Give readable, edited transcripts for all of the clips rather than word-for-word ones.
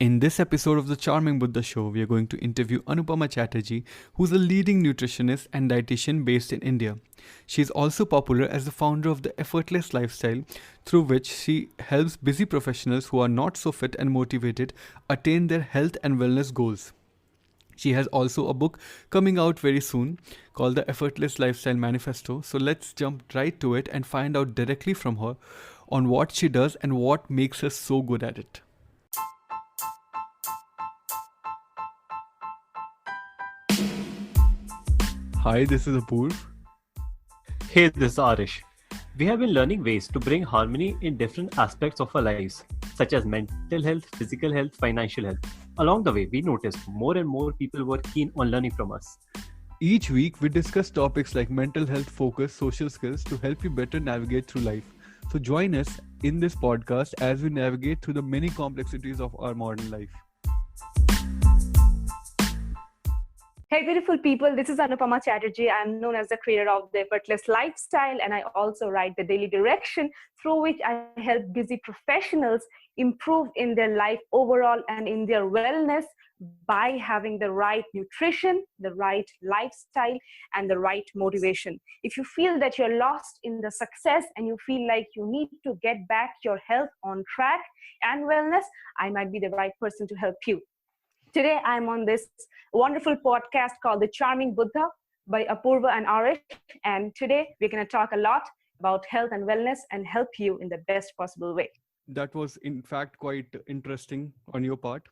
In this episode of the Charming Buddha Show, we are going to interview Anupama Chatterjee, who's a leading nutritionist and dietitian based in India. She is also popular as the founder of the Effortless Lifestyle, through which she helps busy professionals who are not so fit and motivated attain their health and wellness goals. She has also a book coming out very soon called the Effortless Lifestyle Manifesto. So let's jump right to it and find out directly from her on what she does and what makes her so good at it. Hi, this is Apoorv. Hey, this is Arish. We have been learning ways to bring harmony in different aspects of our lives, such as mental health, physical health, financial health. Along the way, we noticed more and more people were keen on learning from us. Each week, we discuss topics like mental health, focus, social skills to help you better navigate through life. So, join us in this podcast as we navigate through the many complexities of our modern life. Hey, beautiful people. This is Anupama Chatterjee. I'm known as the creator of the Effortless Lifestyle, and I also write the Daily Direction, through which I help busy professionals improve in their life overall and in their wellness by having the right nutrition, the right lifestyle, and the right motivation. If you feel that you're lost in the success and you feel like you need to get back your health on track and wellness, I might be the right person to help you. Today, I'm on this wonderful podcast called The Charming Buddha by Apoorva and Arish. And today, we're going to talk a lot about health and wellness and help you in the best possible way. That was, in fact, quite interesting on your part.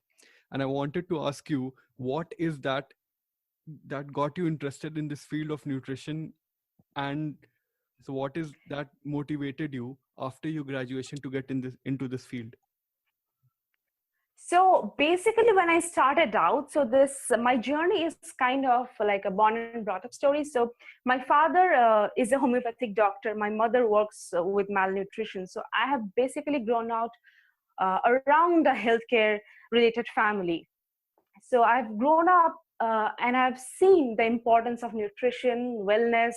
And I wanted to ask you, what is that got you interested in this field of nutrition? And so what is that motivated you after your graduation to get into this field? So basically, when I started out, my journey is kind of like a born and brought up story. So my father is a homeopathic doctor. My mother works with malnutrition. So I have basically grown out around a healthcare related family. So I've grown up and I've seen the importance of nutrition, wellness,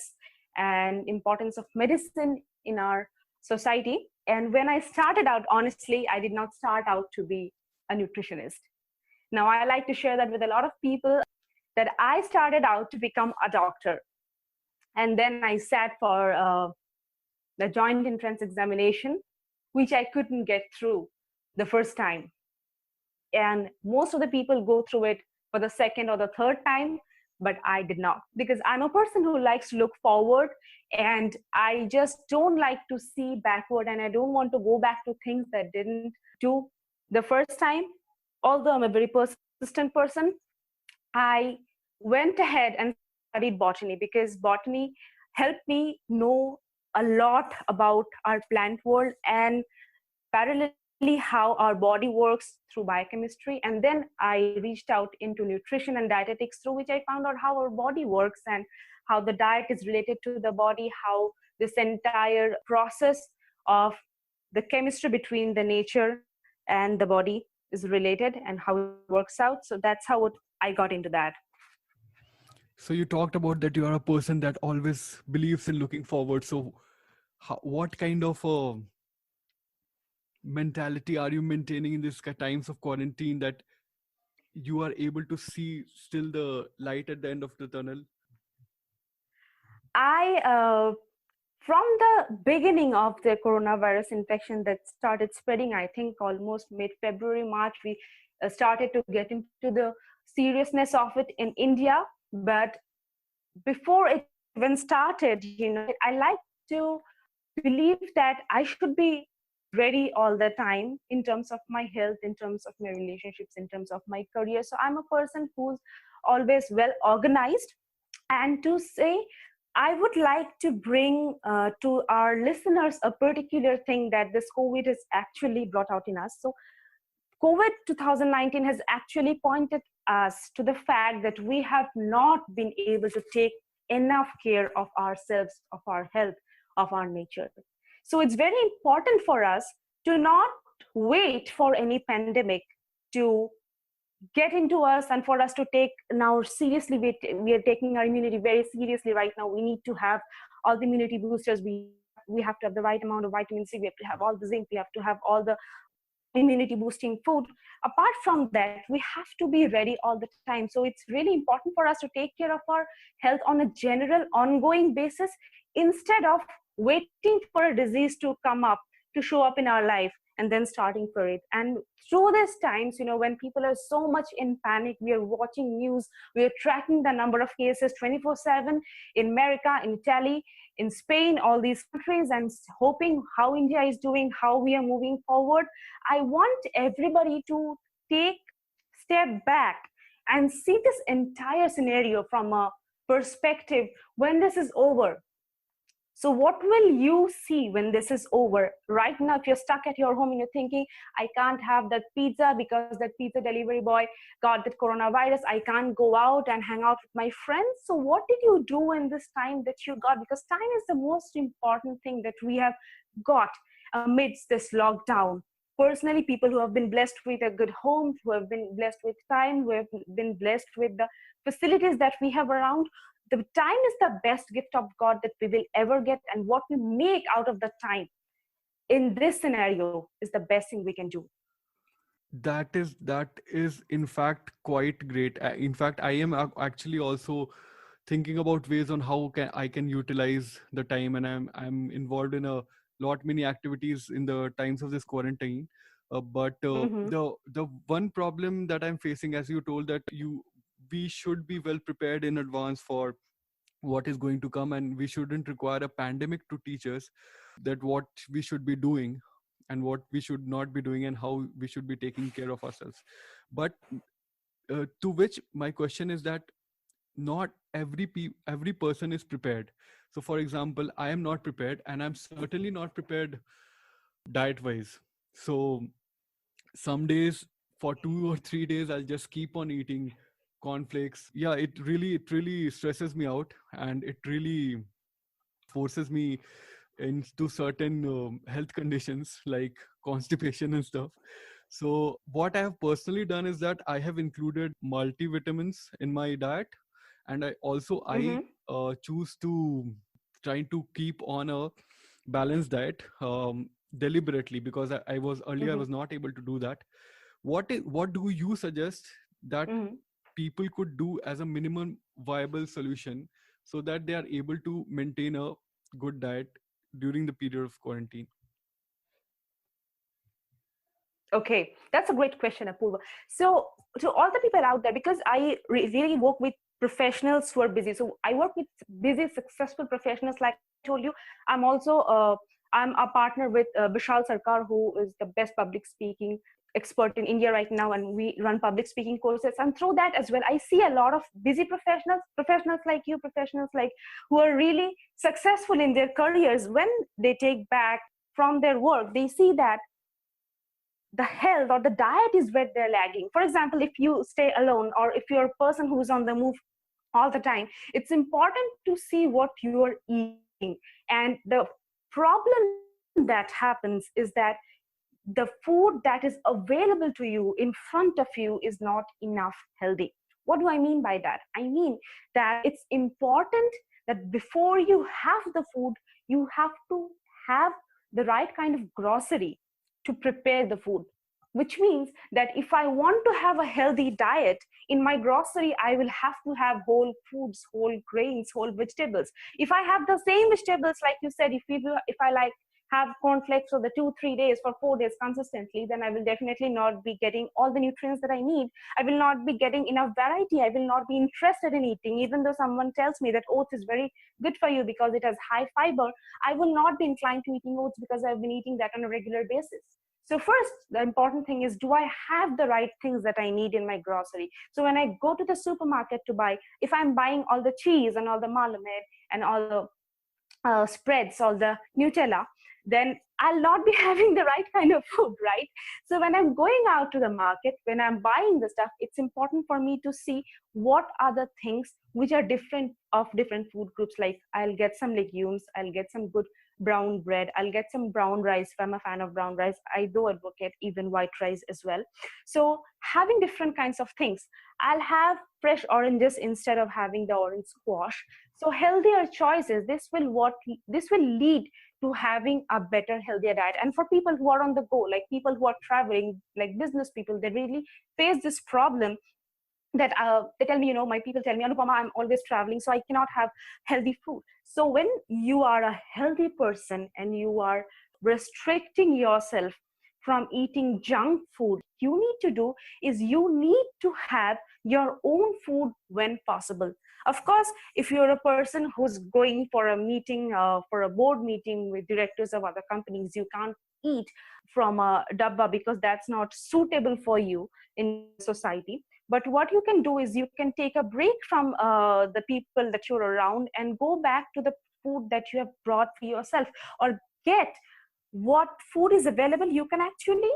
and importance of medicine in our society. And when I started out, honestly, I did not start out to be a nutritionist. Now, I like to share that with a lot of people that I started out to become a doctor. And then I sat for the joint entrance examination, which I couldn't get through the first time. And most of the people go through it for the second or the third time, but I did not, because I'm a person who likes to look forward, and I just don't like to see backward, and I don't want to go back to things that didn't do the first time. Although I'm a very persistent person, I went ahead and studied botany, because botany helped me know a lot about our plant world and parallelly how our body works through biochemistry. And then I reached out into nutrition and dietetics, through which I found out how our body works and how the diet is related to the body, how this entire process of the chemistry between the nature and the body is related and how it works out. So that's how I got into that. So you talked about that you are a person that always believes in looking forward. So what kind of mentality are you maintaining in this times of quarantine, that you are able to see still the light at the end of the tunnel? From the beginning of the coronavirus infection that started spreading, I think almost mid-February, March, we started to get into the seriousness of it in India. But before it even started, I like to believe that I should be ready all the time in terms of my health, in terms of my relationships, in terms of my career. So I'm a person who's always well organized. And to say, I would like to bring to our listeners a particular thing that this COVID has actually brought out in us. So COVID 2019 has actually pointed us to the fact that we have not been able to take enough care of ourselves, of our health, of our nature. So it's very important for us to not wait for any pandemic to get into us and for us to take now seriously. We are taking our immunity very seriously right now. We need to have all the immunity boosters. We have to have the right amount of vitamin C. We have to have all the zinc. We have to have all the immunity boosting food. Apart from that, we have to be ready all the time. So it's really important for us to take care of our health on a general ongoing basis, instead of waiting for a disease to come up, to show up in our life, and then starting for it. And through these times, when people are so much in panic, we are watching news, we are tracking the number of cases 24/7 in America, in Italy, in Spain, all these countries, and hoping how India is doing, how we are moving forward. I want everybody to take step back and see this entire scenario from a perspective when this is over. So what will you see when this is over? Right now, if you're stuck at your home and you're thinking, I can't have that pizza because that pizza delivery boy got that coronavirus, I can't go out and hang out with my friends. So what did you do in this time that you got? Because time is the most important thing that we have got amidst this lockdown. Personally, people who have been blessed with a good home, who have been blessed with time, who have been blessed with the facilities that we have around, the time is the best gift of God that we will ever get, and what we make out of the time in this scenario is the best thing we can do. That is in fact quite great. In fact, I am actually also thinking about ways on how I can utilize the time, and I'm involved in a lot many activities in the times of this quarantine. But Mm-hmm. the one problem that I'm facing, as you told, that we should be well prepared in advance for what is going to come, and we shouldn't require a pandemic to teach us that what we should be doing and what we should not be doing and how we should be taking care of ourselves. But to which my question is that not every person is prepared. So for example, I am not prepared, and I'm certainly not prepared diet wise. So some days, for 2 or 3 days, I'll just keep on eating cornflakes. Yeah, it really stresses me out, and it really forces me into certain health conditions like constipation and stuff. So what I have personally done is that I have included multivitamins in my diet, and I Mm-hmm. choose to trying to keep on a balanced diet deliberately, because I was earlier I Mm-hmm. was not able to do that. What do you suggest that Mm-hmm. people could do as a minimum viable solution so that they are able to maintain a good diet during the period of quarantine? Okay, that's a great question, Apurva. So, to all the people out there, because I really work with professionals who are busy. So, I work with busy, successful professionals. Like I told you, I'm a partner with Vishal Sarkar, who is the best public speaking expert in India right now, and we run public speaking courses. And through that as well, I see a lot of busy professionals like you, professionals like who are really successful in their careers. When they take back from their work, they see that the health or the diet is where they're lagging. For example, if you stay alone or if you're a person who's on the move all the time, it's important to see what you're eating. And the problem that happens is that the food that is available to you in front of you is not enough healthy. What do I mean by that? I mean that it's important that before you have the food, you have to have the right kind of grocery to prepare the food. Which means that if I want to have a healthy diet, in my grocery, I will have to have whole foods, whole grains, whole vegetables. If I have the same vegetables, like you said, if I like have cornflakes for the 2 3 days for 4 days consistently, then I will definitely not be getting all the nutrients that I need. I will not be getting enough variety. I will not be interested in eating. Even though someone tells me that oats is very good for you because it has high fiber, I will not be inclined to eating oats because I've been eating that on a regular basis. So first, the important thing is, do I have the right things that I need in my grocery? So when I go to the supermarket to buy, if I'm buying all the cheese and all the malamed and all the spreads, all the Nutella, then I'll not be having the right kind of food, right? So when I'm going out to the market, when I'm buying the stuff, it's important for me to see what are the things which are different of different food groups. Like I'll get some legumes, I'll get some good brown bread, I'll get some brown rice if I'm a fan of brown rice. I do advocate even white rice as well. So having different kinds of things. I'll have fresh oranges instead of having the orange squash. So healthier choices. This will lead to having a better, healthier diet. And for people who are on the go, like people who are traveling, like business people, they really face this problem that they tell me, my people tell me, Anupama, I'm always traveling, so I cannot have healthy food. So when you are a healthy person and you are restricting yourself from eating junk food, you need to do is you need to have your own food when possible. Of course, if you're a person who's going for a meeting, for a board meeting with directors of other companies, you can't eat from a dabba because that's not suitable for you in society. But what you can do is you can take a break from the people that you're around and go back to the food that you have brought for yourself, or get what food is available. You can actually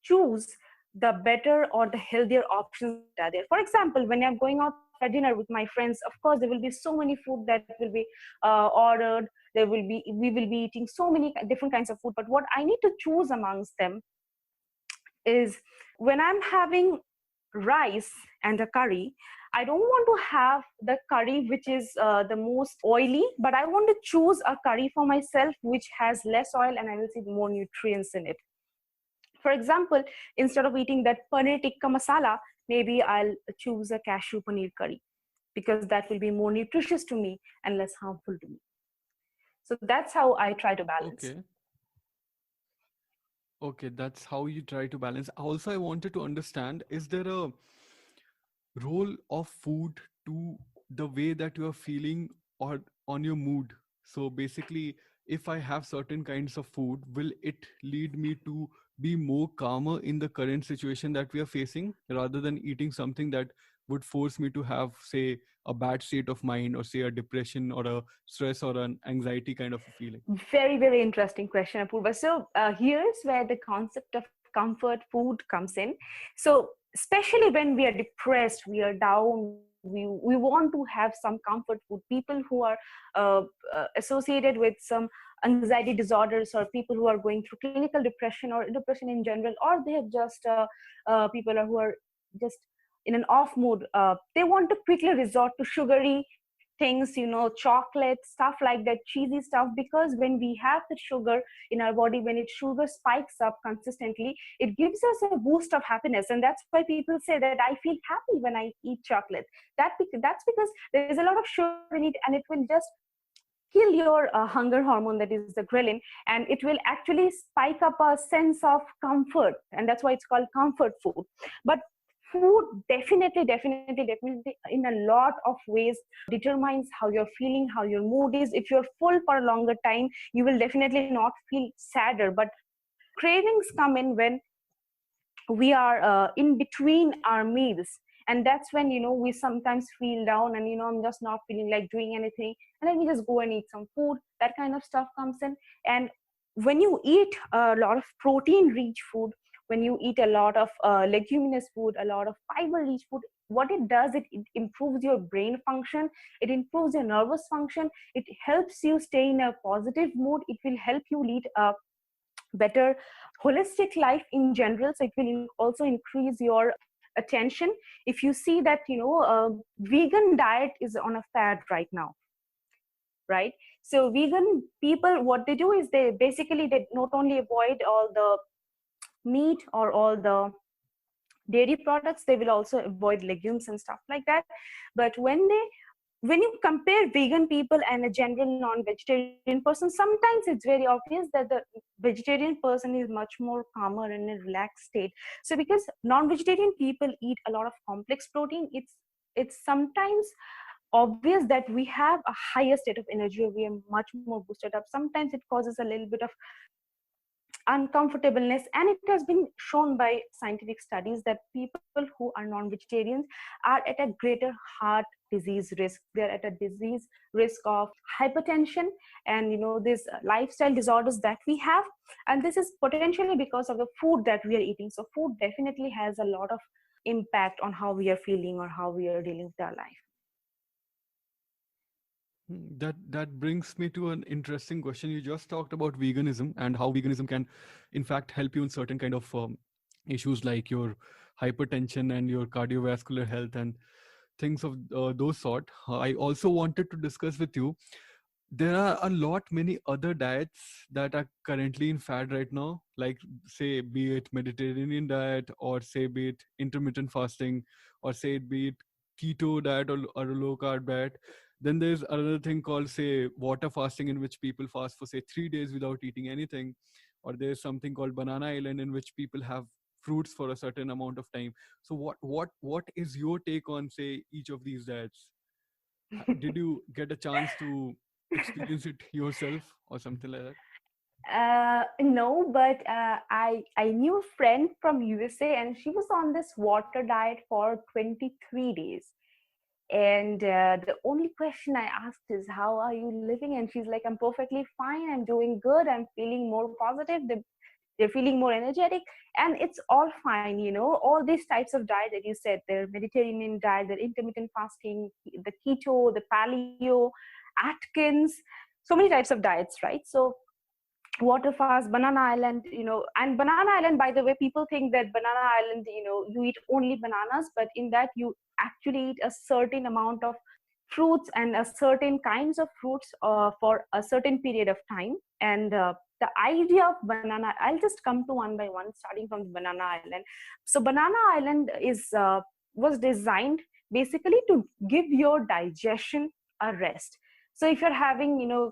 choose the better or the healthier options that are there. For example, when I'm going out for dinner with my friends, of course there will be so many food that will be ordered. We will be eating so many different kinds of food, but what I need to choose amongst them is, when I'm having rice and a curry, I don't want to have the curry which is the most oily, but I want to choose a curry for myself which has less oil and I will see more nutrients in it. For example, instead of eating that paneer tikka masala, maybe I'll choose a cashew paneer curry, because that will be more nutritious to me and less harmful to me. So that's how I try to balance. Okay. Okay, that's how you try to balance. Also, I wanted to understand, is there a role of food to the way that you are feeling or on your mood? So basically, if I have certain kinds of food, will it lead me to be more calmer in the current situation that we are facing, rather than eating something that would force me to have, say, a bad state of mind, or say a depression or a stress or an anxiety kind of a feeling? Very, very interesting question, Apurva. So here's where the concept of comfort food comes in. So especially when we are depressed, we are down, we want to have some comfort food. People who are associated with some anxiety disorders, or people who are going through clinical depression or depression in general, or they have just people who are just in an off mood, they want to quickly resort to sugary things, chocolate, stuff like that, cheesy stuff, because when we have the sugar in our body, when it sugar spikes up consistently, it gives us a boost of happiness. And that's why people say that I feel happy when I eat chocolate. That's because there is a lot of sugar in it, and it will just kill your hunger hormone, that is the ghrelin, and it will actually spike up a sense of comfort, and that's why it's called comfort food. But food definitely in a lot of ways determines how you're feeling, how your mood is. If you're full for a longer time, you will definitely not feel sadder, but cravings come in when we are in between our meals, and that's when we sometimes feel down, and I'm just not feeling like doing anything, and let me just go and eat some food. That kind of stuff comes in. And when you eat a lot of protein rich food, when you eat a lot of leguminous food, a lot of fiber rich food, what it does, it improves your brain function, it improves your nervous function, it helps you stay in a positive mood, it will help you lead a better holistic life in general. So it will also increase your attention. If you see that vegan diet is on a fad right now, right? So vegan people, what they do is they not only avoid all the meat or all the dairy products, they will also avoid legumes and stuff like that. But when you compare vegan people and a general non-vegetarian person, sometimes it's very obvious that the vegetarian person is much more calmer and in a relaxed state. So because non-vegetarian people eat a lot of complex protein, it's sometimes obvious that we have a higher state of energy, or we are much more boosted up. Sometimes it causes a little bit of uncomfortableness, and it has been shown by scientific studies that people who are non-vegetarians are at a greater heart disease risk. They're at a disease risk of hypertension and these lifestyle disorders that we have, and this is potentially because of the food that we are eating. So food definitely has a lot of impact on how we are feeling or how we are dealing with our life. That brings me to an interesting question. You just talked about veganism and how veganism can, in fact, help you in certain kind of issues like your hypertension and your cardiovascular health and things of those sort. I also wanted to discuss with you, there are a lot many other diets that are currently in fad right now, like say be it Mediterranean diet, or say be it intermittent fasting, or say it be it keto diet, or a low carb diet. Then there's another thing called say water fasting, in which people fast for say 3 days without eating anything. Or there's something called banana island, in which people have fruits for a certain amount of time. So what is your take on say each of these diets? Did you get a chance to experience it yourself or something like that? No, but I knew a friend from USA, and she was on this water diet for 23 days. And the only question I asked is, "How are you living?" And she's like, "I'm perfectly fine. I'm doing good. I'm feeling more positive. They're feeling more energetic, and it's all fine, you know. All these types of diet that you said, the Mediterranean diet, the intermittent fasting, the keto, the paleo, Atkins, so many types of diets, right? So water fast, banana island, you know. And banana island, by the way, people think that banana island, you know, you eat only bananas, but in that you actually eat a certain amount of fruits and a certain kinds of fruits for a certain period of time. And the idea of banana, I'll just come to one by one, starting from the banana island. So banana island is was designed basically to give your digestion a rest. So if you're having, you know,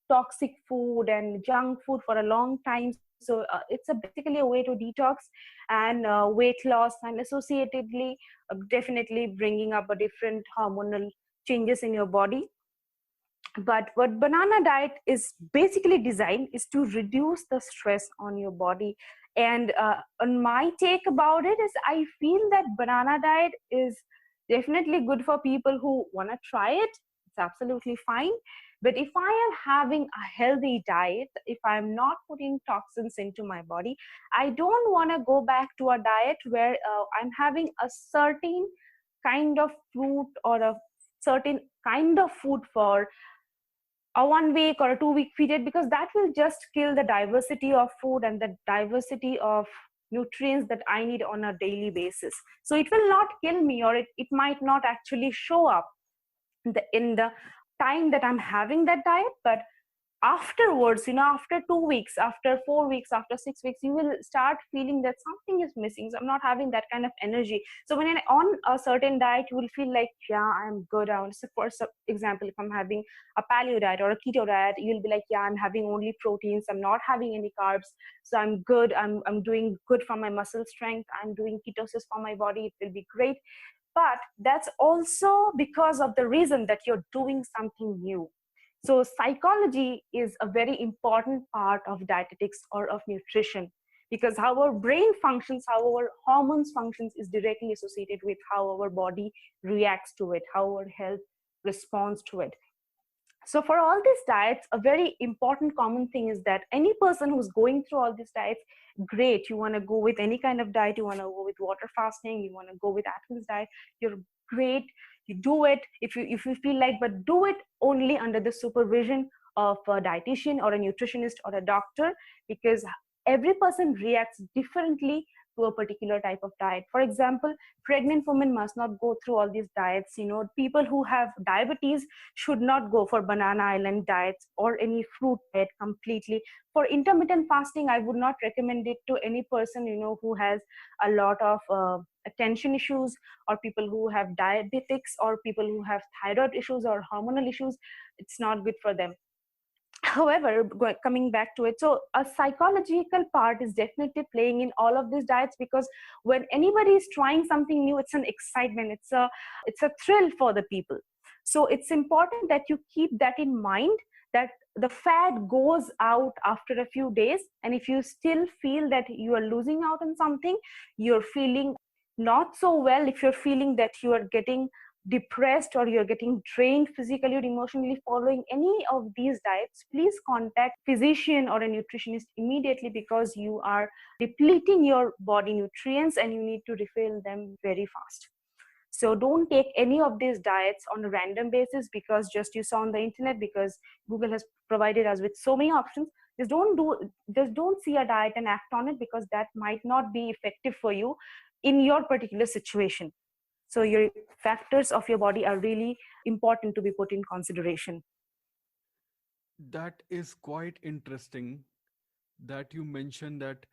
toxic food and junk food for a long time, so it's a basically a way to detox and weight loss, and associatedly definitely bringing up a different hormonal changes in your body. But what banana diet is basically designed is to reduce the stress on your body. And on my take about it is, I feel that banana diet is definitely good for people who want to try it. It's absolutely fine. But if I am having a healthy diet, if I'm not putting toxins into my body, I don't want to go back to a diet where I'm having a certain kind of fruit or a certain kind of food for a 1 week or a 2 week period, because that will just kill the diversity of food and the diversity of nutrients that I need on a daily basis. So it will not kill me, or it might not actually show up in the time that I'm having that diet. But afterwards, you know, after 2 weeks, after 4 weeks, after 6 weeks, you will start feeling that something is missing. So I'm not having that kind of energy. So when you're on a certain diet, you will feel like, yeah, I'm good. So for example, if I'm having a paleo diet or a keto diet, you'll be like, yeah, I'm having only proteins, I'm not having any carbs, so I'm good. I'm doing good for my muscle strength, I'm doing ketosis for my body, it will be great. But that's also because of the reason that you're doing something new. So psychology is a very important part of dietetics or of nutrition, because how our brain functions, how our hormones functions is directly associated with how our body reacts to it, how our health responds to it. So for all these diets, a very important common thing is that any person who's going through all these diets, great, you want to go with any kind of diet, you want to go with water fasting, you want to go with Atkins diet, you're great, you do it if you feel like, but do it only under the supervision of a dietitian or a nutritionist or a doctor, because every person reacts differently to a particular type of diet. For example, pregnant women must not go through all these diets. You know, people who have diabetes should not go for banana island diets or any fruit diet completely. For intermittent fasting, I would not recommend it to any person, you know, who has a lot of attention issues, or people who have diabetics, or people who have thyroid issues or hormonal issues. It's not good for them. However, coming back to it, so a psychological part is definitely playing in all of these diets, because when anybody is trying something new, it's an excitement, it's a thrill for the people. So it's important that you keep that in mind, that the fad goes out after a few days, and if you still feel that you are losing out on something, you're feeling not so well, if you're feeling that you are getting depressed or you're getting drained physically or emotionally following any of these diets, please contact physician or a nutritionist immediately, because you are depleting your body nutrients and you need to refill them very fast. So don't take any of these diets on a random basis because just you saw on the internet, because Google has provided us with so many options. Just don't see a diet and act on it, because that might not be effective for you in your particular situation. So your factors of your body are really important to be put in consideration. That is quite interesting that you mentioned that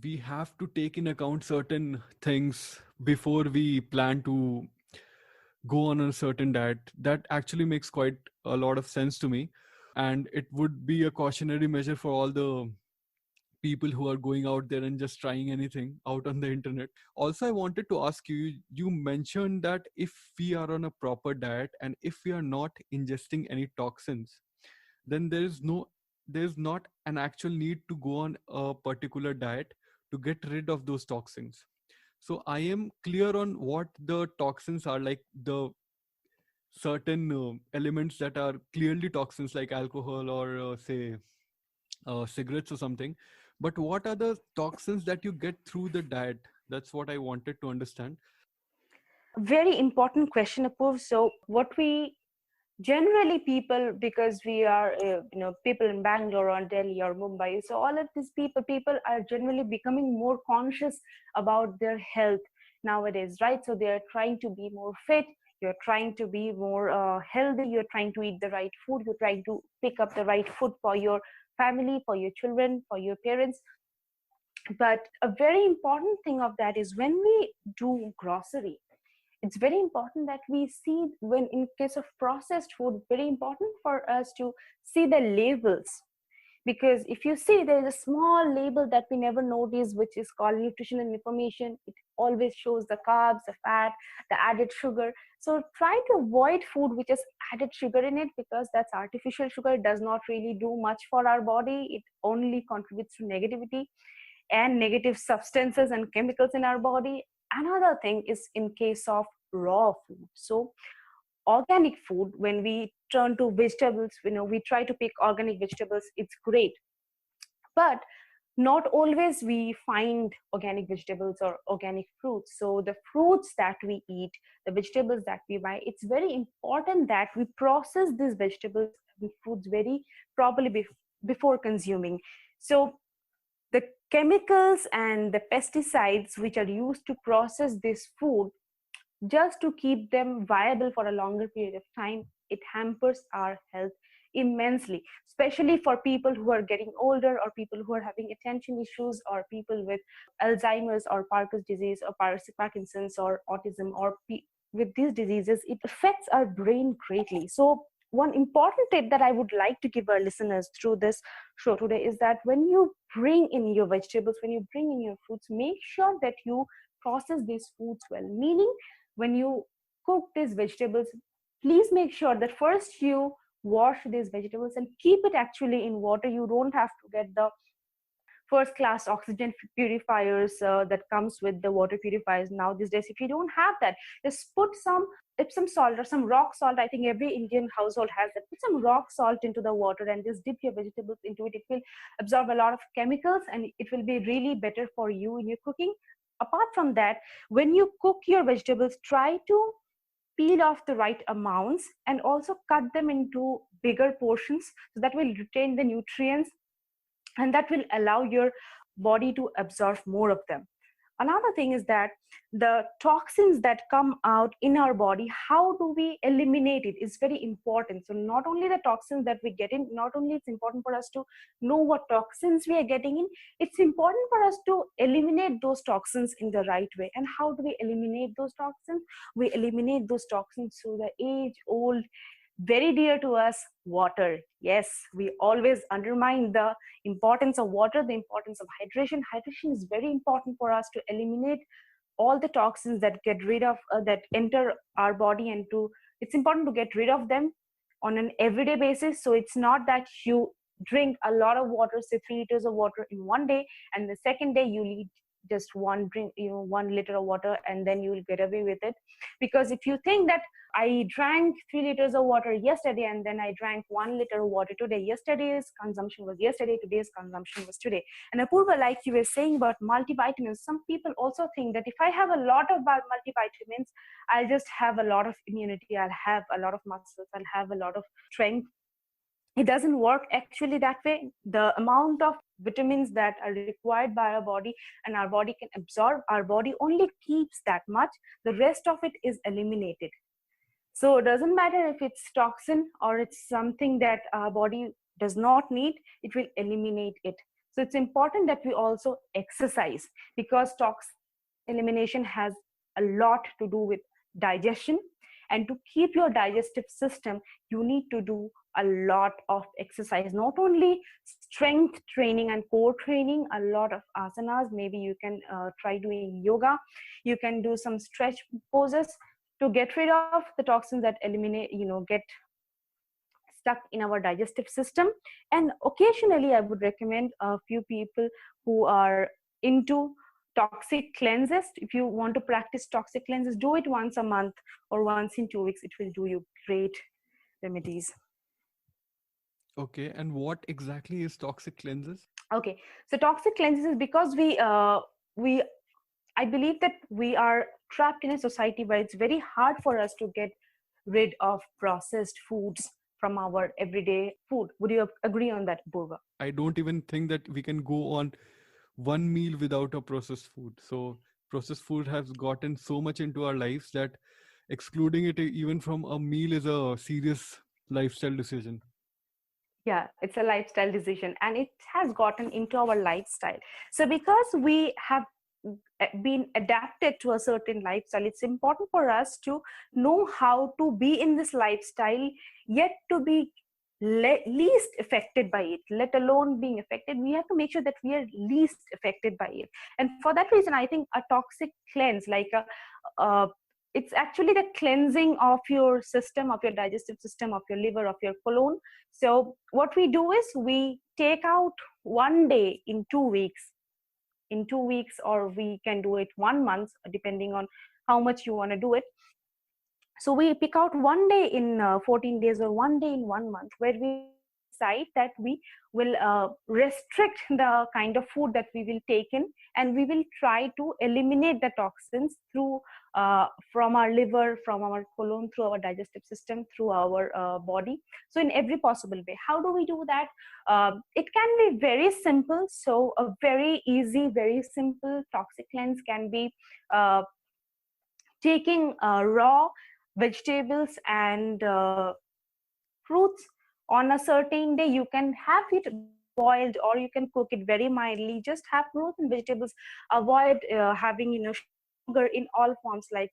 we have to take in account certain things before we plan to go on a certain diet. That actually makes quite a lot of sense to me, and it would be a cautionary measure for all the people who are going out there and just trying anything out on the internet. Also, I wanted to ask you, you mentioned that if we are on a proper diet and if we are not ingesting any toxins, then there's not an actual need to go on a particular diet to get rid of those toxins. So I am clear on what the toxins are, like the certain elements that are clearly toxins like alcohol or say cigarettes or something. But what are the toxins that you get through the diet? That's what I wanted to understand. Very important question, Apoorv. So what we generally people, because we are people in Bangalore or Delhi or Mumbai, so all of these people are generally becoming more conscious about their health nowadays, right? So they are trying to be more fit, you're trying to be more healthy, you're trying to eat the right food, you're trying to pick up the right food for your family, for your children, for your parents. But a very important thing of that is when we do grocery, it's very important that we see, when in case of processed food, very important for us to see the labels. Because if you see, there is a small label that we never notice, which is called nutritional information. It always shows the carbs, the fat, the added sugar. So try to avoid food which has added sugar in it, because that's artificial sugar. It does not really do much for our body. It only contributes to negativity and negative substances and chemicals in our body. Another thing is in case of raw food. So organic food, when we turn to vegetables, we try to pick organic vegetables, it's great. But not always we find organic vegetables or organic fruits. So the fruits that we eat, the vegetables that we buy, it's very important that we process these vegetables and fruits very properly before consuming. So the chemicals and the pesticides which are used to process this food, just to keep them viable for a longer period of time, it hampers our health immensely, especially for people who are getting older, or people who are having attention issues, or people with Alzheimer's or Parkinson's disease or Parkinson's or autism, or with these diseases. It affects our brain greatly. So one important tip that I would like to give our listeners through this show today is that when you bring in your vegetables, when you bring in your fruits, make sure that you process these foods well. Meaning, when you cook these vegetables, please make sure that first you wash these vegetables and keep it actually in water. You don't have to get the first class oxygen purifiers that comes with the water purifiers now these days. If you don't have that, just put some Epsom salt or some rock salt. I think every Indian household has that. Put some rock salt into the water and just dip your vegetables into it. It will absorb a lot of chemicals and it will be really better for you in your cooking. Apart from that, when you cook your vegetables, try to peel off the right amounts and also cut them into bigger portions, so that will retain the nutrients and that will allow your body to absorb more of them. Another thing is that the toxins that come out in our body, how do we eliminate it is very important. So not only the toxins that we get in, not only it's important for us to know what toxins we are getting in, it's important for us to eliminate those toxins in the right way. And how do we eliminate those toxins? We eliminate those toxins through the age old, very dear to us, water. Yes, we always undermine the importance of water, the importance of hydration. Hydration is very important for us to eliminate all the toxins that get rid of that enter our body, and to it's important to get rid of them on an everyday basis. So it's not that you drink a lot of water, say 3 liters of water in one day, and the second day you need just one drink, 1 liter of water, and then you will get away with it. Because if you think that I drank 3 liters of water yesterday and then I drank 1 liter of water today, yesterday's consumption was yesterday, today's consumption was today. And Apurva, like you were saying about multivitamins, some people also think that if I have a lot of multivitamins, I'll just have a lot of immunity, I'll have a lot of muscles, I'll have a lot of strength. It doesn't work actually that way. The amount of vitamins that are required by our body and our body can absorb, our body only keeps that much. The rest of it is eliminated. So it doesn't matter if it's toxin or it's something that our body does not need, it will eliminate it. So it's important that we also exercise, because toxin elimination has a lot to do with digestion. And to keep your digestive system, you need to do a lot of exercise, not only strength training and core training, a lot of asanas. Maybe you can try doing yoga, you can do some stretch poses to get rid of the toxins that eliminate, get stuck in our digestive system. And occasionally, I would recommend a few people who are into toxic cleanses. If you want to practice toxic cleanses, do it once a month or once in 2 weeks. It will do you great remedies. Okay, and what exactly is toxic cleanses? Okay, so toxic cleanses is because we I believe that we are trapped in a society where it's very hard for us to get rid of processed foods from our everyday food. Would you agree on that, Burva? I don't even think that we can go on one meal without a processed food. So processed food has gotten so much into our lives that excluding it even from a meal is a serious lifestyle decision. Yeah, it's a lifestyle decision, and it has gotten into our lifestyle. So because we have been adapted to a certain lifestyle, it's important for us to know how to be in this lifestyle, yet to be least affected by it, let alone being affected. We have to make sure that we are least affected by it. And for that reason, I think a toxic cleanse, like a it's actually the cleansing of your system, of your digestive system, of your liver, of your colon. So what we do is we take out one day in 2 weeks, or we can do it 1 month, depending on how much you want to do it. So we pick out one day in 14 days or one day in 1 month, where we decide that we will restrict the kind of food that we will take in, and we will try to eliminate the toxins through from our liver, from our colon, through our digestive system, through our body. So in every possible way. How do we do that? It can be very simple. So a very easy, very simple toxic cleanse can be uh, taking raw vegetables and fruits on a certain day. You can have it boiled or you can cook it very mildly. Just have fruits and vegetables. Avoid having sugar in all forms, like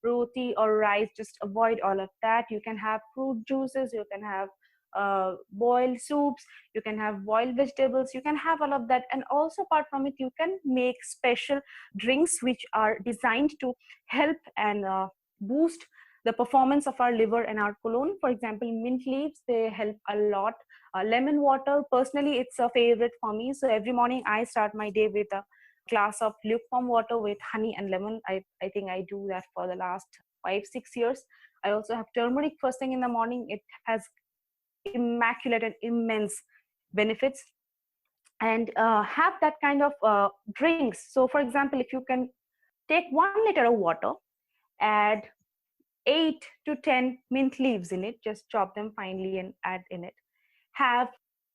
roti or rice. Just avoid all of that. You can have fruit juices, you can have boiled soups, you can have boiled vegetables, you can have all of that. And also, apart from it, you can make special drinks which are designed to help and boost the performance of our liver and our colon. For example, mint leaves, they help a lot. Lemon water, personally, it's a favorite for me. So every morning I start my day with a glass of lukewarm water with honey and lemon. I think I do that for the last 5-6 years. I also have turmeric first thing in the morning. It has immaculate and immense benefits. And have that kind of drinks. So for example, if you can take 1 liter of water, add 8 to 10 mint leaves in it, just chop them finely and add in it. Have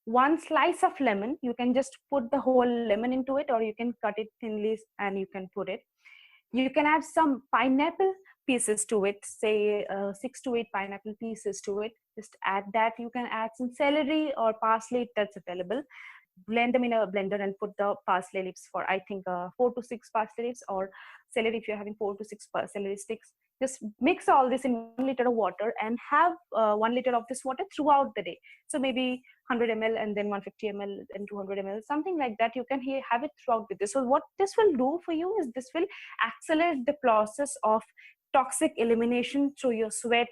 one slice of lemon. You can just put the whole lemon into it, or you can cut it thinly and you can put it. You can add some pineapple pieces to it, say 6 to 8 pineapple pieces to it. Just add that. You can add some celery or parsley that's available. Blend them in a blender and put the parsley leaves, for I think 4 to 6 parsley leaves, or celery if you're having 4 to 6 celery sticks. Just mix all this in 1 liter of water and have 1 liter of this water throughout the day. So maybe 100 ml and then 150 ml and 200 ml, something like that. You can have it throughout the day. So what this will do for you is this will accelerate the process of toxic elimination through your sweat,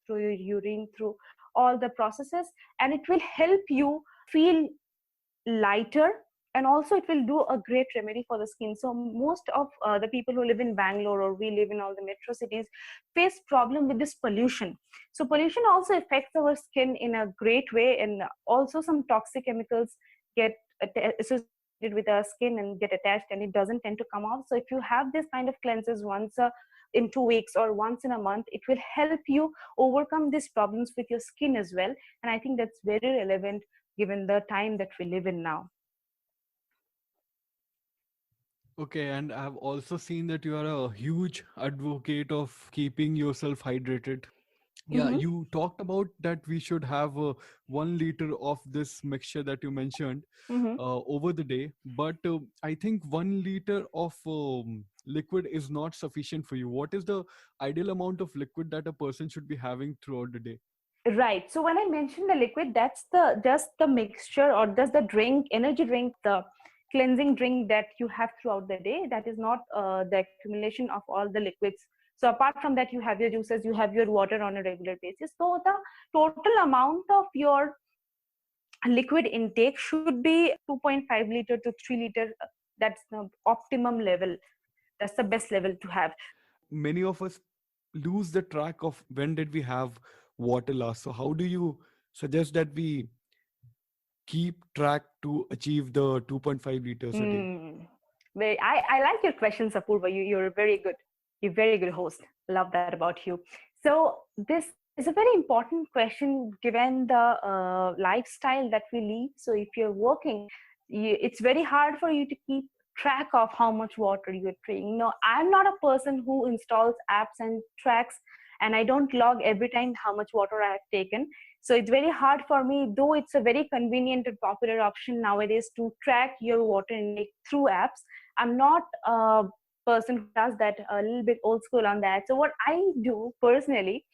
through your urine, through all the processes, and it will help you feel lighter. And also it will do a great remedy for the skin. So most of the people who live in Bangalore, or we live in all the metro cities, face problem with this pollution. So pollution also affects our skin in a great way, and also some toxic chemicals get associated with our skin and get attached, and it doesn't tend to come off. So if you have this kind of cleanses once in 2 weeks or once in a month, it will help you overcome these problems with your skin as well. And I think that's very relevant given the time that we live in now. Okay, and I've also seen that you are a huge advocate of keeping yourself hydrated. Yeah, you talked about that we should have 1 liter of this mixture that you mentioned Mm-hmm. over the day, but I think 1 liter of liquid is not sufficient for you. What is the ideal amount of liquid that a person should be having throughout the day? Right. So when I mentioned the liquid, that's the just the mixture or just the drink, energy drink, the cleansing drink that you have throughout the day. That is not the accumulation of all the liquids. So apart from that, you have your juices, you have your water on a regular basis. So the total amount of your liquid intake should be 2.5 liter to 3 liter. That's the optimum level. That's the best level to have. Many of us lose the track of when did we have water last. So how do you suggest that we keep track to achieve the 2.5 liters a day? Hmm. I like your questions, Apurva. You're very good. You're very good host. Love that about you. So this is a very important question given the lifestyle that we lead. So if you're working, it's very hard for you to keep track of how much water you're drinking. I'm not a person who installs apps and tracks, and I don't log every time how much water I have taken. So it's very hard for me, though it's a very convenient and popular option nowadays to track your water intake through apps. I'm not a person who does that, a little bit old school on that. So what I do personally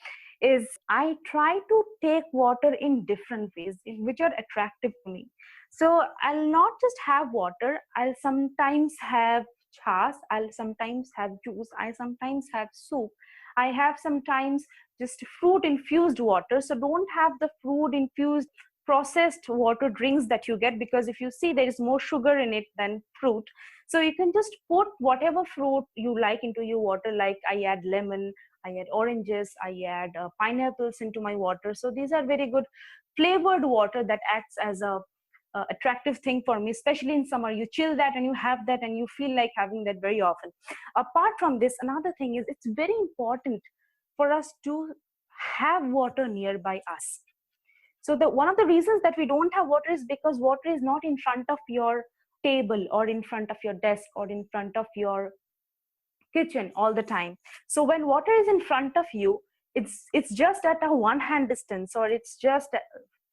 is I try to take water in different ways which are attractive to me. So I'll not just have water, I'll sometimes have chas, I'll sometimes have juice, I sometimes have soup. I have sometimes just fruit infused water. So don't have the fruit infused processed water drinks that you get, because if you see there is more sugar in it than fruit. So you can just put whatever fruit you like into your water. Like I add lemon, I add oranges, I add pineapples into my water. So these are very good flavored water that acts as a attractive thing for me, especially in summer. You chill that and you have that and you feel like having that very often. Apart from this, another thing is it's very important for us to have water nearby us. So the one of the reasons that we don't have water is because water is not in front of your table or in front of your desk or in front of your kitchen all the time. So when water is in front of you, it's just at a one hand distance, or it's just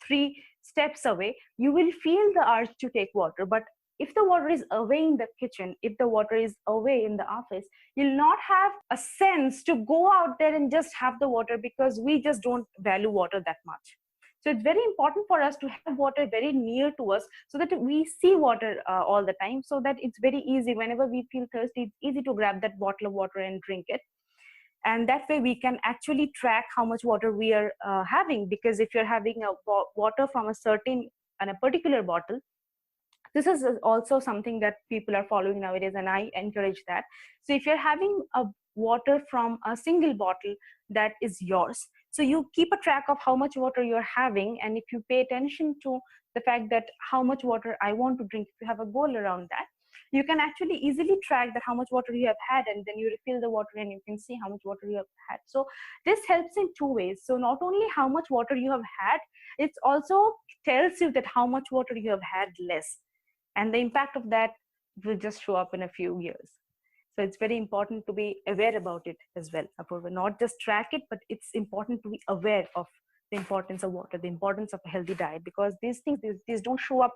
3 steps away. You will feel the urge to take water. But if the water is away in the kitchen, if the water is away in the office, you'll not have a sense to go out there and just have the water, because we just don't value water that much. So it's very important for us to have water very near to us, so that we see water all the time, so that it's very easy whenever we feel thirsty, it's easy to grab that bottle of water and drink it. And that way we can actually track how much water we are having, because if you're having a water from a certain and a particular bottle, this is also something that people are following nowadays, and I encourage that. So if you're having a water from a single bottle that is yours, so you keep a track of how much water you're having, and if you pay attention to the fact that how much water I want to drink, if you have a goal around that, you can actually easily track that how much water you have had, and then you refill the water and you can see how much water you have had. So this helps in two ways. So not only how much water you have had, it also tells you that how much water you have had less, and the impact of that will just show up in a few years. So it's very important to be aware about it as well, Apurva. Not just track it, but it's important to be aware of the importance of water, the importance of a healthy diet, because these things, these don't show up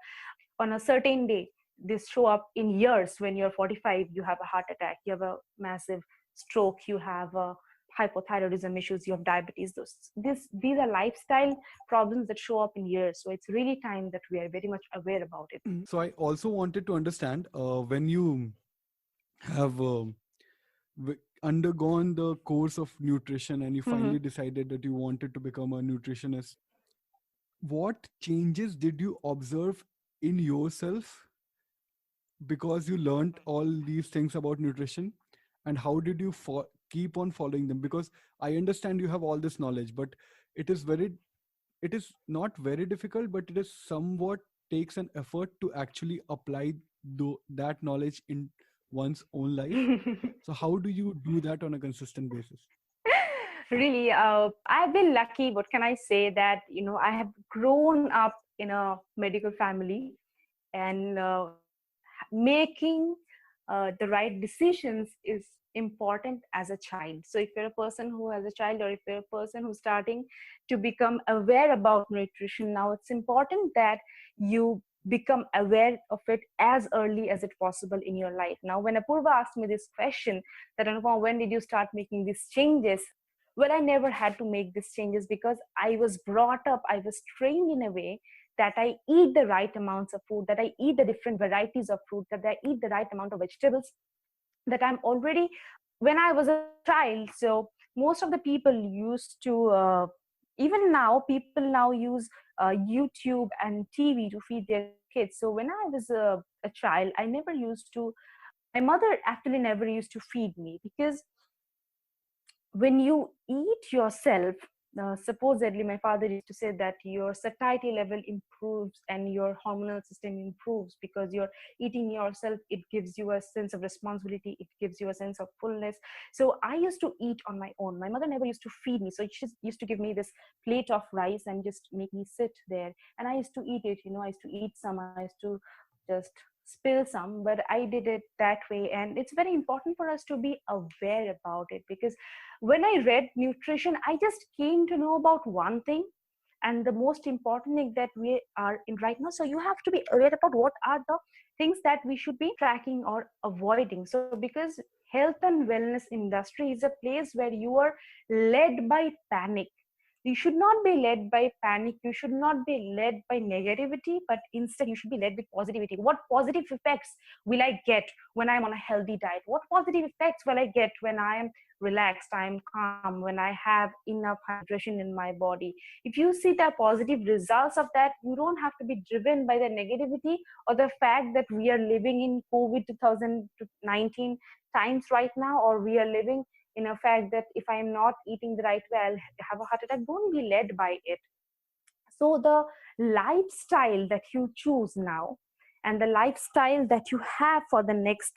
on a certain day. These show up in years. When you're 45, you have a heart attack, you have a massive stroke, you have a hypothyroidism issues, you have diabetes. These are lifestyle problems that show up in years. So it's really time that we are very much aware about it. So I also wanted to understand when you have undergone the course of nutrition and you Mm-hmm. finally decided that you wanted to become a nutritionist, what changes did you observe in yourself because you learned all these things about nutrition, and how did you keep on following them? Because I understand you have all this knowledge, but it is very, it is not very difficult, but it is somewhat takes an effort to actually apply that knowledge in one's own life. So how do you do that on a consistent basis? Really, I've been lucky. What can I say? That I have grown up in a medical family, and making the right decisions is important as a child. So if you're a person who has a child, or if you're a person who's starting to become aware about nutrition now, it's important that you become aware of it as early as it possible in your life. Now, when Apurva asked me this question, that Anupama, when did you start making these changes? Well, I never had to make these changes because I was brought up, I was trained in a way that I eat the right amounts of food, that I eat the different varieties of fruit, that I eat the right amount of vegetables, that I'm already, when I was a child. So most of the people used to, even now, people now use YouTube and TV to feed their kids. So when I was a child, I never used to, my mother actually never used to feed me, because when you eat yourself, supposedly my father used to say that your satiety level improves and your hormonal system improves, because you're eating yourself, it gives you a sense of responsibility, it gives you a sense of fullness. So I used to eat on my own. My mother never used to feed me, so she just used to give me this plate of rice and just make me sit there, and I used to eat it. I used to eat some, I used to just spill some, but I did it that way. And it's very important for us to be aware about it, because when I read nutrition, I just came to know about one thing, and the most important thing that we are in right now. So you have to be aware about what are the things that we should be tracking or avoiding. So because health and wellness industry is a place where you are led by panic. You should not be led by panic, you should not be led by negativity, but instead you should be led with positivity. What positive effects will I get when I'm on a healthy diet? What positive effects will I get when I am relaxed, I am calm, when I have enough hydration in my body? If you see the positive results of that, you don't have to be driven by the negativity or the fact that we are living in COVID 2019 times right now, or we are living in a fact that if I'm not eating the right way, I'll have a heart attack. Don't be led by it. So the lifestyle that you choose now, and the lifestyle that you have for the next,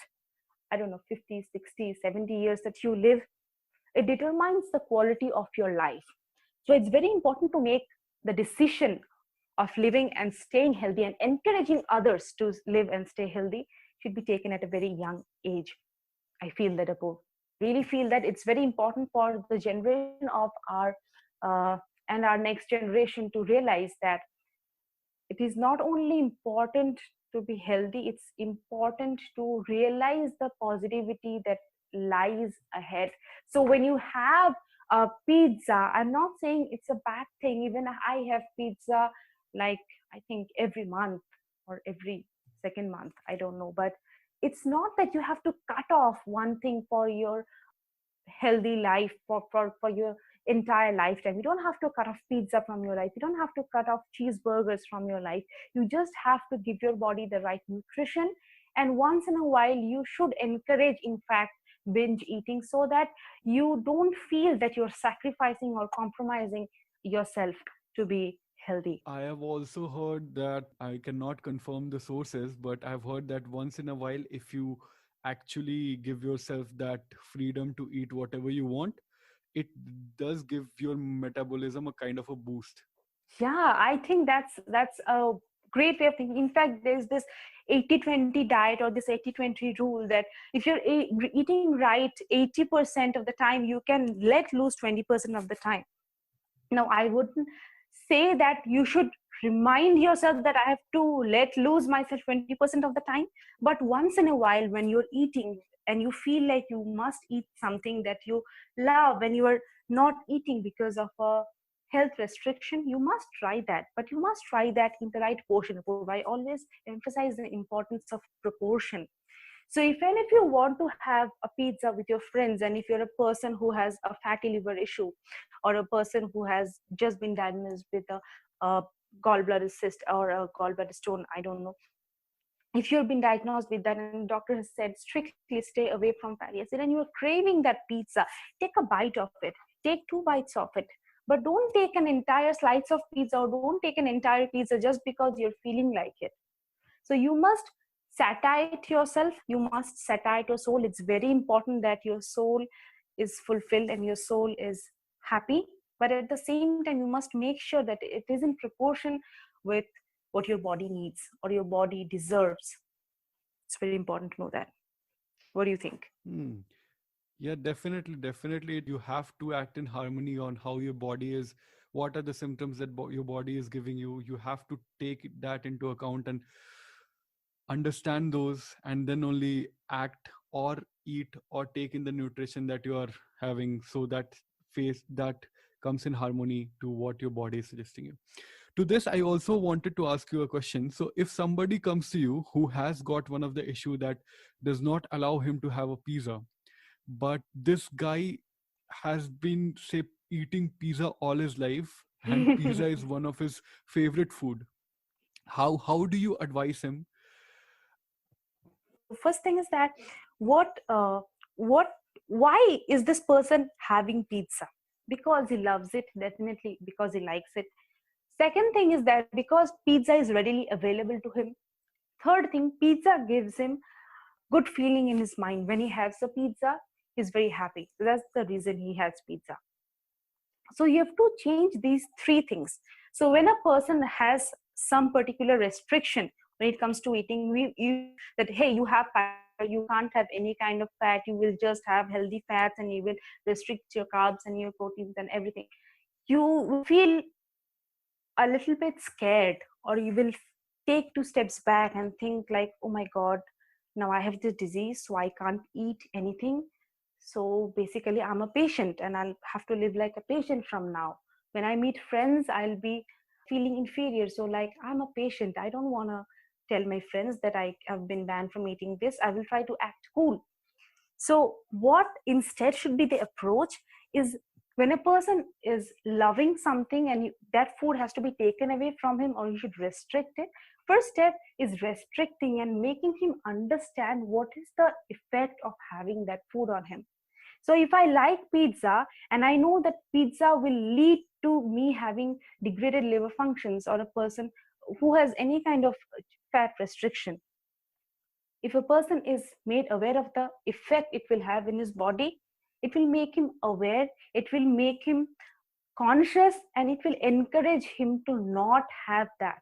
I don't know, 50, 60, 70 years that you live, it determines the quality of your life. So it's very important to make the decision of living and staying healthy and encouraging others to live and stay healthy should be taken at a very young age. I feel that, Apu. Really feel that it's very important for the generation of our uh, and our next generation to realize that it is not only important to be healthy, it's important to realize the positivity that lies ahead. So when you have a pizza, I'm not saying it's a bad thing. Even I have pizza, like, I think every month or every second month, I don't know. But it's not that you have to cut off one thing for your healthy life, for your entire lifetime. You don't have to cut off pizza from your life, you don't have to cut off cheeseburgers from your life. You just have to give your body the right nutrition, and once in a while you should encourage, in fact, binge eating, so that you don't feel that you're sacrificing or compromising yourself to be healthy. I have also heard that, I cannot confirm the sources, but I've heard that once in a while, if you actually give yourself that freedom to eat whatever you want, it does give your metabolism a kind of a boost. Yeah, I think that's a great way of thinking. In fact, there's this 80-20 diet, or this 80-20 rule, that if you're eating right 80% of the time, you can let loose 20% of the time. Now, I wouldn't say that you should remind yourself that I have to let loose myself 20% of the time, but once in a while, when you're eating and you feel like you must eat something that you love, when you are not eating because of a health restriction, you must try that, but you must try that in the right portion. I always emphasize the importance of proportion. So even if you want to have a pizza with your friends, and if you're a person who has a fatty liver issue, or a person who has just been diagnosed with a gallbladder cyst or a gallbladder stone, I don't know. If you've been diagnosed with that and the doctor has said strictly stay away from fatty acid, and you're craving that pizza, take a bite of it, take 2 bites of it. But don't take an entire slice of pizza, or don't take an entire pizza just because you're feeling like it. So you must satiate yourself, you must satiate your soul. It's very important that your soul is fulfilled and your soul is happy. But at the same time, you must make sure that it is in proportion with what your body needs or your body deserves. It's very important to know that. What do you think? Hmm. Yeah, definitely, definitely. You have to act in harmony on how your body is, what are the symptoms that your body is giving you. You have to take that into account and understand those, and then only act or eat or take in the nutrition that you are having, so that face that comes in harmony to what your body is suggesting you. To this, I also wanted to ask you a question. So if somebody comes to you who has got one of the issue that does not allow him to have a pizza, but this guy has been, say, eating pizza all his life, and pizza is one of his favorite food, how do you advise him? First thing is that what what why is this person having pizza? Because he loves it, definitely because he likes it. Second thing is that because pizza is readily available to him. Third thing, pizza gives him good feeling in his mind. When he has a pizza, he's very happy. So that's the reason he has pizza. So you have to change these three things. So when a person has some particular restriction when it comes to eating, that hey, you have fat, you can't have any kind of fat, you will just have healthy fats, and you will restrict your carbs and your proteins and everything, you will feel a little bit scared, or you will take two steps back and think like, oh my god, now I have this disease, so I can't eat anything. So basically I'm a patient and I'll have to live like a patient from now. When I meet friends, I'll be feeling inferior, so like I'm a patient, I don't want to tell my friends that I have been banned from eating this, I will try to act cool. So, what instead should be the approach is, when a person is loving something and that food has to be taken away from him, or you should restrict it. First step is restricting and making him understand what is the effect of having that food on him. So, if I like pizza and I know that pizza will lead to me having degraded liver functions, or a person who has any kind of fat restriction, if a person is made aware of the effect it will have in his body, it will make him aware, it will make him conscious, and it will encourage him to not have that.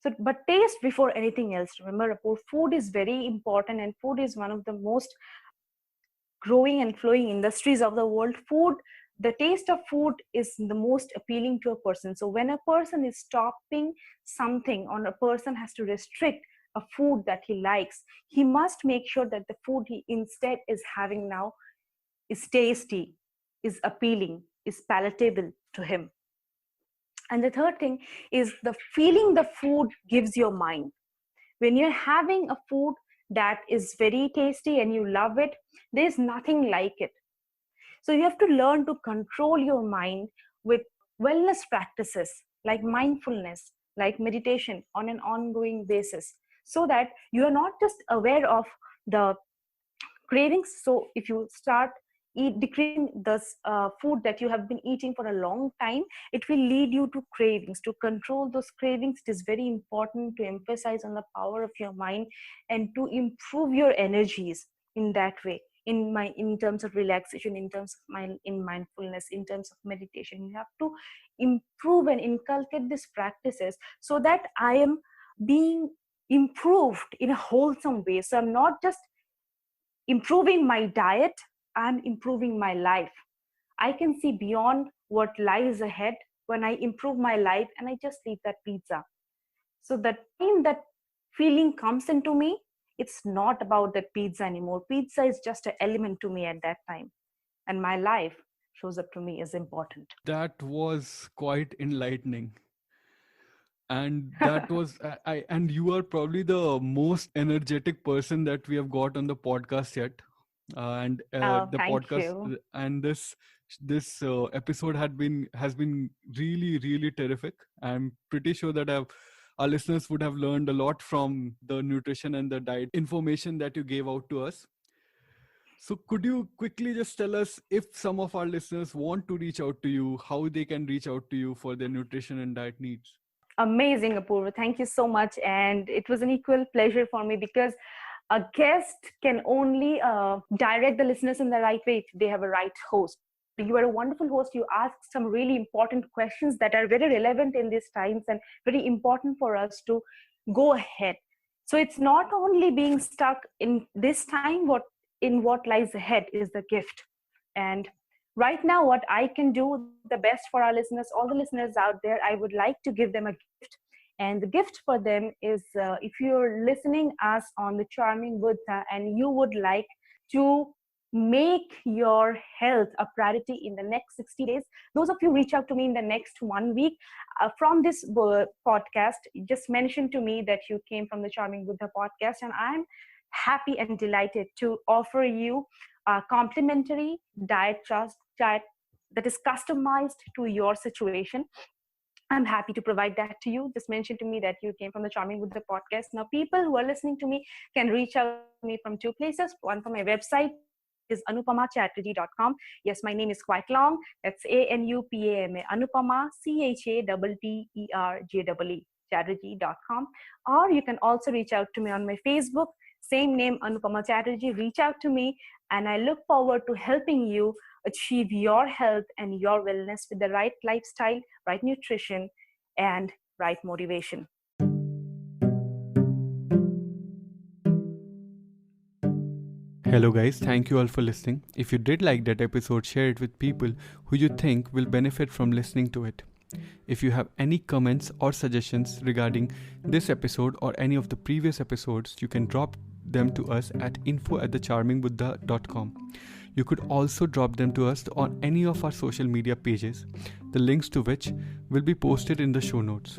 So, but taste before anything else. Remember, food is very important, and food is one of the most growing and flowing industries of the world. Food, the taste of food is the most appealing to a person. So when a person is stopping something, or a person has to restrict a food that he likes, he must make sure that the food he instead is having now is tasty, is appealing, is palatable to him. And the third thing is the feeling the food gives your mind. When you're having a food that is very tasty and you love it, there's nothing like it. So you have to learn to control your mind with wellness practices like mindfulness, like meditation on an ongoing basis, so that you are not just aware of the cravings. So if you start decreasing the food that you have been eating for a long time, it will lead you to cravings. To control those cravings, it is very important to emphasize on the power of your mind and to improve your energies in that way, in terms of relaxation, in terms of in mindfulness, in terms of meditation. You have to improve and inculcate these practices so that I am being improved in a wholesome way. So I'm not just improving my diet, I'm improving my life. I can see beyond what lies ahead when I improve my life and I just leave that pizza. So the time that feeling comes into me, it's not about that pizza anymore. Pizza is just an element to me at that time. And my life shows up to me as important. That was quite enlightening. And that was and you are probably the most energetic person that we have got on the podcast yet. And Oh, the thank podcast you. and this episode has been really really terrific. I'm pretty sure that our listeners would have learned a lot from the nutrition and the diet information that you gave out to us. So could you quickly just tell us, if some of our listeners want to reach out to you, how they can reach out to you for their nutrition and diet needs? Amazing, Apurva. Thank you so much. And it was an equal pleasure for me, because a guest can only direct the listeners in the right way if they have a right host. You are a wonderful host. You ask some really important questions that are very relevant in these times and very important for us to go ahead. So it's not only being stuck in this time, what in what lies ahead is the gift. And right now, what I can do the best for our listeners, all the listeners out there, I would like to give them a gift. And the gift for them is if you're listening us on the Charming Buddha and you would like to make your health a priority in the next 60 days, those of you reach out to me in the next 1 week from this podcast, just mention to me that you came from the Charming Buddha podcast, and I'm happy and delighted to offer you a complimentary diet that is customized to your situation. I'm happy to provide that to you. Just mention to me that you came from the Charming Buddha podcast. Now, people who are listening to me can reach out to me from two places. One, from my website is anupamachatterjee.com. Yes, my name is quite long. That's ANUPAMA, Anupama, CHATTERJEE, Chatterjee.com. Or you can also reach out to me on my Facebook, same name, Anupama Chatterjee. Reach out to me, and I look forward to helping you achieve your health and your wellness with the right lifestyle, right nutrition, and right motivation. Hello guys, thank you all for listening. If you did like that episode, share it with people who you think will benefit from listening to it. If you have any comments or suggestions regarding this episode or any of the previous episodes, you can drop them to us at info@thecharmingbuddha.com. You could also drop them to us on any of our social media pages, the links to which will be posted in the show notes.